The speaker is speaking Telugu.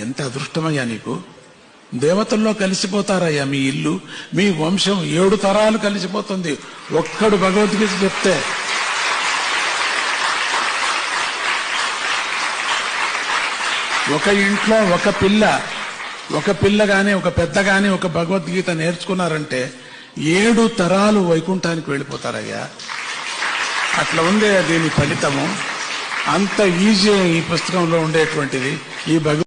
ఎంత అదృష్టమయ్యా నీకు. దేవతల్లో కలిసిపోతారయ్యా మీ ఇల్లు, మీ వంశం 7 తరాలు కలిసిపోతుంది ఒక్కడు భగవద్గీత చెప్తే. ఒక ఇంట్లో ఒక పిల్ల గాని ఒక పెద్ద గాని ఒక భగవద్గీత నేర్చుకున్నారంటే 7 తరాలు వైకుంఠానికి వెళ్ళిపోతారయ్యా. అట్లా ఉందే దీని ఫలితము. అంత ఈజీ ఈ పుస్తకంలో ఉండేటువంటిది. ఈ భగవద్గీత